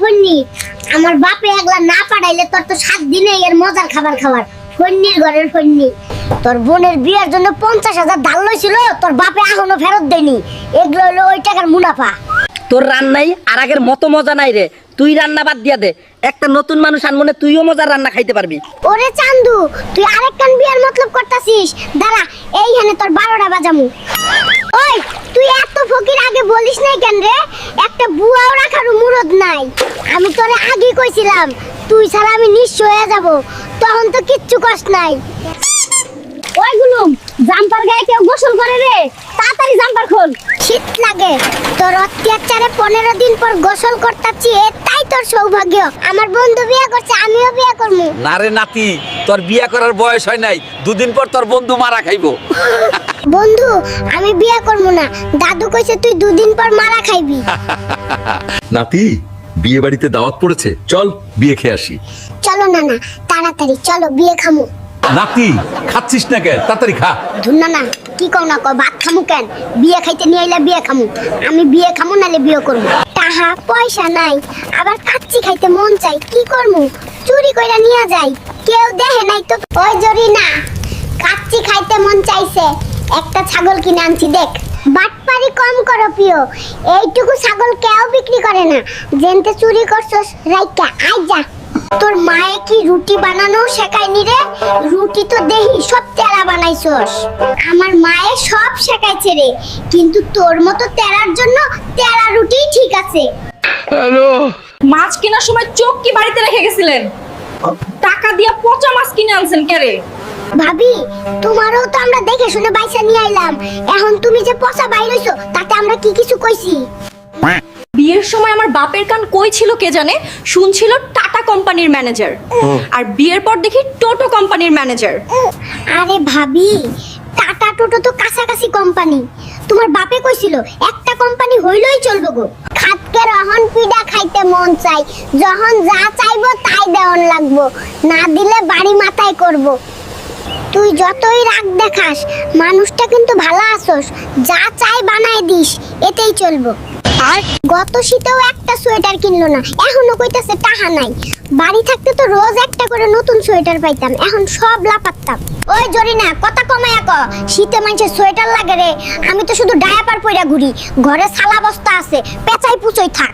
Funny, আমার বাপে একলা না পাঠাইলে তোর তো 7 দিনে এর মজার খাবার খাওয়ার। ফন্নির ঘরের ফন্নি, তোর বোনের বিয়ের জন্য 50,000 ধার লইছিল, তোর বাপে এখনো ফেরত দেয়নি। এগুলো হলো ওই টাকার মুনাফা। তোর রান্নাই আর আগের মতো মজা নাই রে। তুই রান্না বাদ দিয়া দে, একটা নতুন মানুষ আনমনে তুইও মজার রান্না খাইতে পারবি। ওরে চান্দু, তুই আরেকখান বিয়ের মতলব করতাছিস। দাঁড়া, এইখানে তোর 12টা বাজামু। ওই তুই এত ফকির আগে বলিস নাই কেন রে? একটা বুয়াও রাখার মুরদ নাই। আমি তোরে আগেই কইছিলাম তুই ছাড়া আমি নিঃস্ব হয়ে যাব, তখন তো কিচ্ছু কষ্ট নাই। ওইগুলো জাম্পার গায়ে কেউ গোসল করে রে, তাড়াতাড়ি জাম্পার খোল। শীত লাগে, তোর অত্যাচারে 15 দিন পর গোসল করতাছি, এটাই তোর সৌভাগ্য। আমার বন্ধু বিয়ে করছে, আমিও বিয়ে করবো। না রে নাতি, তোর বিয়ে করার বয়স হয় নাই, 2 দিন পর তোর বন্ধু মারা খাইবো। বন্ধু, আমি বিয়ে করবো না, দাদু কইছে তুই 2 দিন পর মারা খাইবি। নাতি, বিয়ে বাড়িতে দাওয়াত পড়েছে, চল বিয়ে খেয়ে আসি। চলো না না, তাড়াতাড়ি চলো, বিয়ে খামু। নাতি, খাচ্ছিস না কেন? তাড়াতাড়ি খা। ধুনা না, কি কও না কও, ভাত খামু কেন? বিয়ে খাইতে নিয়ে আইলে বিয়ে খামু। আমি বিয়ে খামু নালে বিয়ে করবো। টাকা পয়সা নাই, আবার কাচ্চি খাইতে মন চাই, কি করমু? চুরি কইরা নিয়ে যাই, কেউ দেখে নাই তো। ওই জরি না, কাচ্চি খাইতে মন চাইছে, একটা ছাগল কিনে আনছি, দেখ। বাটপারি কম করো প্রিয়, এইটুকু ছাগল কেউ বিক্রি করে না। জেনতে চুরি করছস রাইকা আই যা। তোর মায়ে কি রুটি বানানো শেখায়নি রে? রুটি তো দেহি সব তেরা বানাইছস। আমার মায়ে সব শেখাইছে রে, কিন্তু তোর মতো তেরার জন্য তেরা রুটিই ঠিক আছে। মাছ কেনার সময় চোখ কি বাড়িতে রেখে গেছিলেন? টাকা দিয়া পচা মাছ কিনে আনছেন কেরে? ভাবি, তোমারও তো আমরা দেখে শুনে বাইসা নিয়ে আইলাম, এখন তুমি যে পচা বাইর হইছো তাতে আমরা কি কিছু কইছি? বিয়ের সময় আমার বাপের কান কই ছিল কে জানে, শুনছিল টাটা কোম্পানির ম্যানেজার, আর বিয়ের পর দেখি টোটো কোম্পানির ম্যানেজার। আরে ভাবি, টাটা টোটো তো কাছাকাছি কোম্পানি। তোমার বাপে কইছিল একটা কোম্পানি হইলই চলবে গো। খাতকে রহন পিডা খাইতে মন চাই, যখন যা চাইবো তাই দেওয়ান লাগবো, না দিলে বাড়ি মাথায় করব। তুই যতই রাগ দেখাস, মানুষটা কিন্তু ভালো আসোস, যা চাই বানাই দিস, এতেই চলবো। আর গত শীতেও একটা সোয়েটার কিনলো না, এখনো কইতাছে টাকা নাই। বাড়ি থাকতে তো রোজ একটা করে নতুন সোয়েটার পাইতাম, এখন সব লাপাত্তাম। ওই জরিনা, কথা কমায়া ক, শীতে মানুষের সোয়েটার লাগে রে। আমি তো শুধু ডায়াপার পইরা ঘুরি, ঘরে সালা বস্তা আছে, পেঁচাই পুচই থাক।